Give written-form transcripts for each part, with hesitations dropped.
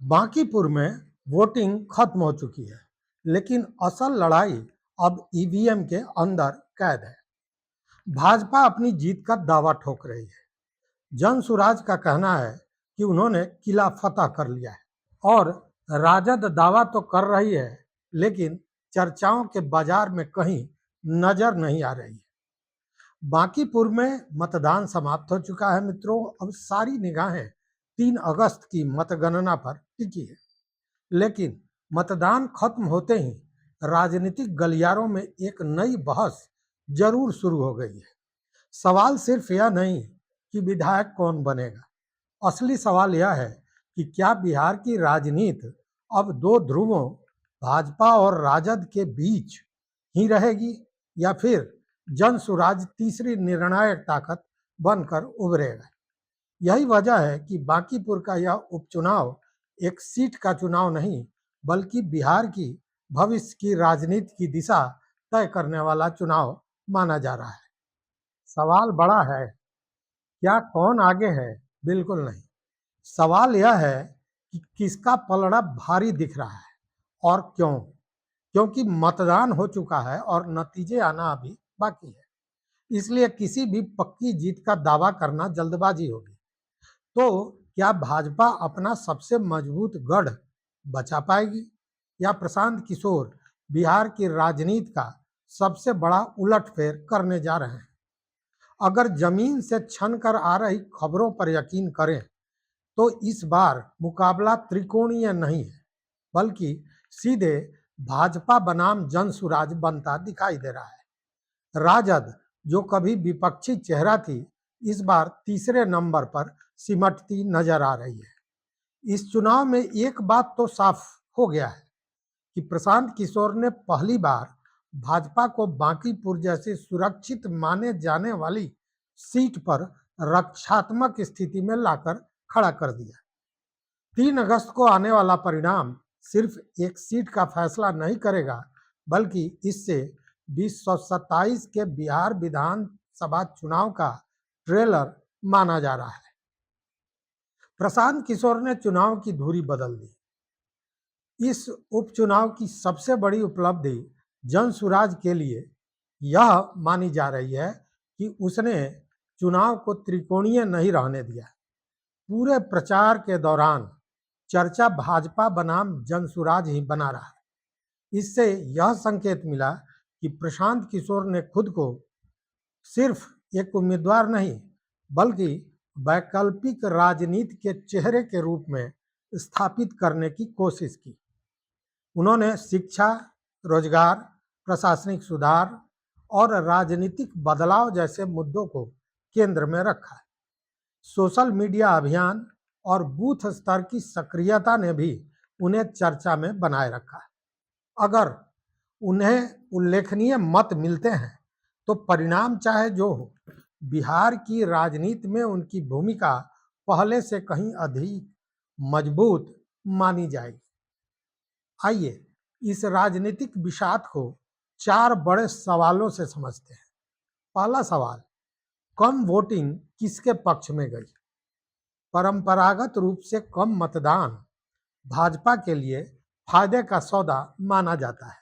बांकीपुर में वोटिंग खत्म हो चुकी है, लेकिन असल लड़ाई अब ईवीएम के अंदर कैद है। भाजपा अपनी जीत का दावा ठोक रही है। जनसुराज का कहना है कि उन्होंने किला फतह कर लिया है और राजद दावा तो कर रही है, लेकिन चर्चाओं के बाजार में कहीं नजर नहीं आ रही है। बांकीपुर में मतदान समाप्त हो चुका है मित्रों। अब सारी निगाहें 3 अगस्त की मतगणना पर टिकी है, लेकिन मतदान खत्म होते ही राजनीतिक गलियारों में एक नई बहस जरूर शुरू हो गई है। सवाल सिर्फ यह नहीं कि विधायक कौन बनेगा, असली सवाल यह है कि क्या बिहार की राजनीति अब 2 ध्रुवों भाजपा और राजद के बीच ही रहेगी, या फिर जनसुराज तीसरी निर्णायक ताकत बनकर उभरेगा। यही वजह है कि बांकीपुर का यह उपचुनाव एक सीट का चुनाव नहीं, बल्कि बिहार की भविष्य की राजनीति की दिशा तय करने वाला चुनाव माना जा रहा है। सवाल बड़ा है, क्या कौन आगे है? बिल्कुल नहीं। सवाल यह है कि किसका पलड़ा भारी दिख रहा है और क्यों? क्योंकि मतदान हो चुका है और नतीजे आना अभी बाकी है। इसलिए किसी भी पक्की जीत का दावा करना जल्दबाजी होगी। तो क्या भाजपा अपना सबसे मजबूत गढ़ बचा पाएगी, या प्रशांत किशोर बिहार की राजनीति का सबसे बड़ा उलटफेर करने जा रहे हैं? अगर जमीन से छन कर आ रही खबरों पर यकीन करें तो इस बार मुकाबला त्रिकोणीय नहीं है, बल्कि सीधे भाजपा बनाम जनसुराज बनता दिखाई दे रहा है। राजद, जो कभी विपक्षी चेहरा थी, इस बार तीसरे नंबर पर सिमटती नजर आ रही है। इस चुनाव में एक बात तो साफ हो गया है कि प्रशांत किशोर ने पहली बार भाजपा को बांकीपुर जैसी सुरक्षित माने जाने वाली सीट पर रक्षात्मक स्थिति में लाकर खड़ा कर दिया। 3 अगस्त को आने वाला परिणाम सिर्फ एक सीट का फैसला नहीं करेगा, बल्कि इससे 2027 के बिहार विधानसभा चुनाव का ट्रेलर माना जा रहा है। प्रशांत किशोर ने चुनाव की धुरी बदल दी। इस उपचुनाव की सबसे बड़ी उपलब्धि जनसुराज के लिए यह मानी जा रही है कि उसने चुनाव को त्रिकोणीय नहीं रहने दिया। पूरे प्रचार के दौरान चर्चा भाजपा बनाम जनसुराज ही बना रहा है। इससे यह संकेत मिला कि प्रशांत किशोर ने खुद को सिर्फ एक उम्मीदवार नहीं, बल्कि वैकल्पिक राजनीति के चेहरे के रूप में स्थापित करने की कोशिश की। उन्होंने शिक्षा, रोजगार, प्रशासनिक सुधार और राजनीतिक बदलाव जैसे मुद्दों को केंद्र में रखा है। सोशल मीडिया अभियान और बूथ स्तर की सक्रियता ने भी उन्हें चर्चा में बनाए रखा है। अगर उन्हें उल्लेखनीय मत मिलते हैं तो परिणाम चाहे जो हो, बिहार की राजनीति में उनकी भूमिका पहले से कहीं अधिक मजबूत मानी जाएगी। आइए इस राजनीतिक विषाद को 4 बड़े सवालों से समझते हैं। पहला सवाल, कम वोटिंग किसके पक्ष में गई? परंपरागत रूप से कम मतदान भाजपा के लिए फायदे का सौदा माना जाता है,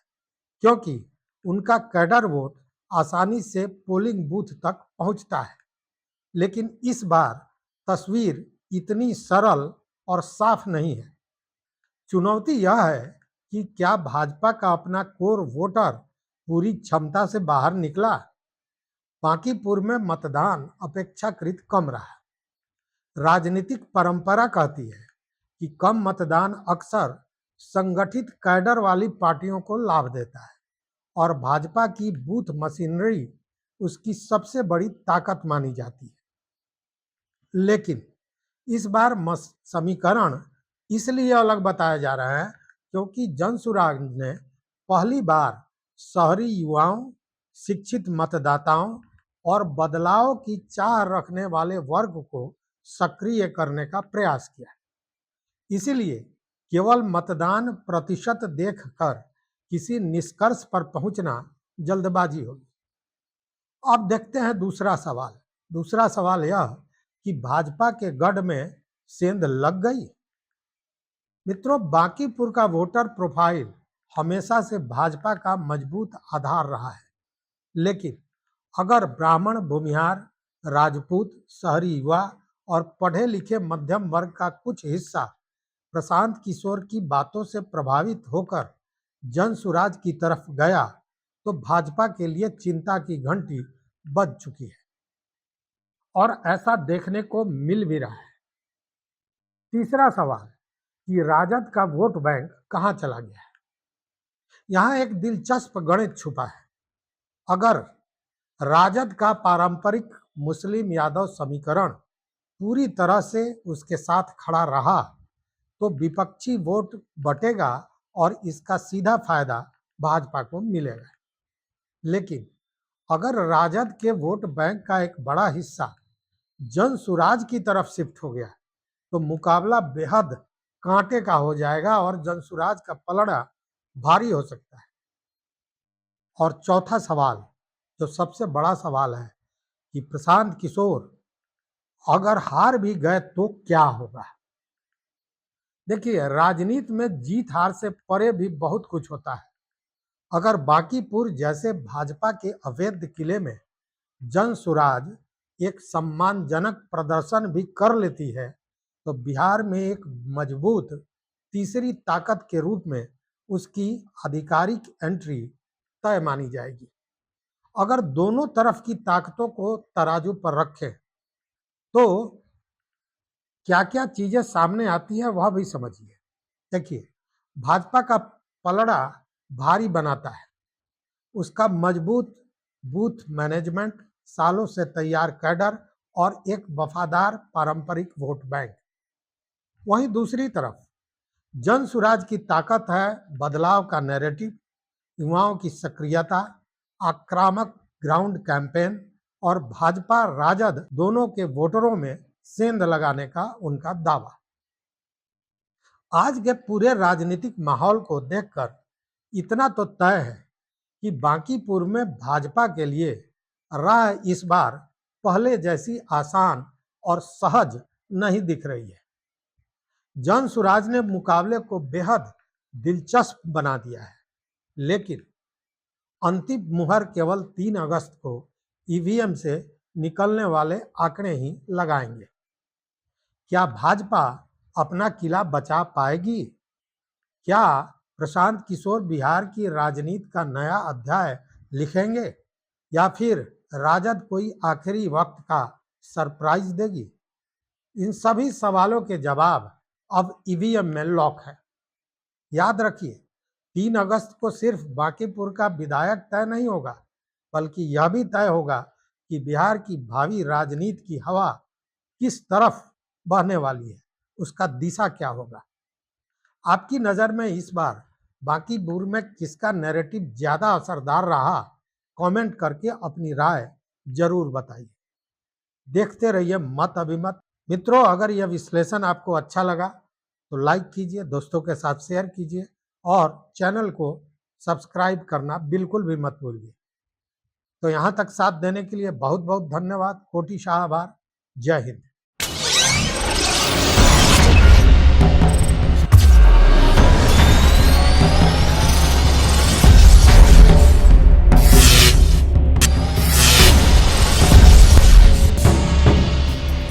क्योंकि उनका कैडर वोट आसानी से पोलिंग बूथ तक पहुंचता है। लेकिन इस बार तस्वीर इतनी सरल और साफ नहीं है। चुनौती यह है कि क्या भाजपा का अपना कोर वोटर पूरी क्षमता से बाहर निकला? बांकीपुर में मतदान अपेक्षाकृत कम रहा। राजनीतिक परंपरा कहती है कि कम मतदान अक्सर संगठित कैडर वाली पार्टियों को लाभ देता है, और भाजपा की बूथ मशीनरी उसकी सबसे बड़ी ताकत मानी जाती है। लेकिन इस बार समीकरण इसलिए अलग बताया जा रहा है क्योंकि जनसुराज ने पहली बार शहरी युवाओं, शिक्षित मतदाताओं और बदलाव की चाह रखने वाले वर्ग को सक्रिय करने का प्रयास किया है। इसीलिए केवल मतदान प्रतिशत देखकर किसी निष्कर्ष पर पहुंचना जल्दबाजी होगी। अब देखते हैं दूसरा सवाल। दूसरा सवाल यह कि भाजपा के गढ़ में सेंध लग गई। मित्रों, बांकीपुर का वोटर प्रोफाइल हमेशा से भाजपा का मजबूत आधार रहा है, लेकिन अगर ब्राह्मण, भूमिहार, राजपूत, शहरी युवा और पढ़े लिखे मध्यम वर्ग का कुछ हिस्सा प्रशांत किशोर की बातों से प्रभावित होकर जन सुराज की तरफ गया, तो भाजपा के लिए चिंता की घंटी बज चुकी है और ऐसा देखने को मिल भी रहा है। तीसरा सवाल कि राजद का वोट बैंक कहां चला गया है। यहाँ एक दिलचस्प गणित छुपा है। अगर राजद का पारंपरिक मुस्लिम यादव समीकरण पूरी तरह से उसके साथ खड़ा रहा, तो विपक्षी वोट बटेगा और इसका सीधा फायदा भाजपा को मिलेगा। लेकिन अगर राजद के वोट बैंक का एक बड़ा हिस्सा जन सुराज की तरफ शिफ्ट हो गया, तो मुकाबला बेहद कांटे का हो जाएगा और जन सुराज का पलड़ा भारी हो सकता है। और चौथा सवाल, जो सबसे बड़ा सवाल है, कि प्रशांत किशोर अगर हार भी गए तो क्या होगा। देखिए, राजनीति में जीत हार से परे भी बहुत कुछ होता है। अगर बांकीपुर जैसे भाजपा के अवैध किले में जन सुराज एक सम्मानजनक प्रदर्शन भी कर लेती है, तो बिहार में एक मजबूत तीसरी ताकत के रूप में उसकी आधिकारिक एंट्री तय मानी जाएगी। अगर दोनों तरफ की ताकतों को तराजू पर रखें, तो क्या क्या चीजें सामने आती है वह भी समझिए। देखिए, भाजपा का पलड़ा भारी बनाता है उसका मजबूत बूथ मैनेजमेंट, सालों से तैयार कैडर और एक वफादार पारंपरिक वोट बैंक। वहीं दूसरी तरफ जन सुराज की ताकत है बदलाव का नैरेटिव, युवाओं की सक्रियता, आक्रामक ग्राउंड कैंपेन और भाजपा राजद दोनों के वोटरों में सेंध लगाने का उनका दावा। आज के पूरे राजनीतिक माहौल को देखकर इतना तो तय है कि बांकीपुर में भाजपा के लिए राह इस बार पहले जैसी आसान और सहज नहीं दिख रही है। जन सुराज ने मुकाबले को बेहद दिलचस्प बना दिया है, लेकिन अंतिम मुहर केवल 3 अगस्त को ईवीएम से निकलने वाले आंकड़े ही लगाएंगे। क्या भाजपा अपना किला बचा पाएगी? क्या प्रशांत किशोर बिहार की राजनीति का नया अध्याय लिखेंगे, या फिर राजद कोई आखिरी वक्त का सरप्राइज देगी? इन सभी सवालों के जवाब अब ईवीएम में लॉक है। याद रखिए, 3 अगस्त को सिर्फ बांकीपुर का विधायक तय नहीं होगा, बल्कि यह भी तय होगा कि बिहार की भावी राजनीति की हवा किस तरफ बहने वाली है, उसका दिशा क्या होगा। आपकी नज़र में इस बार बांकीपुर में किसका नैरेटिव ज़्यादा असरदार रहा? कमेंट करके अपनी राय जरूर बताइए। देखते रहिए मत अभिमत। मित्रों, अगर यह विश्लेषण आपको अच्छा लगा तो लाइक कीजिए, दोस्तों के साथ शेयर कीजिए और चैनल को सब्सक्राइब करना बिल्कुल भी मत भूलिए। तो यहाँ तक साथ देने के लिए बहुत बहुत धन्यवाद। कोटि शाह आभार। जय हिंद।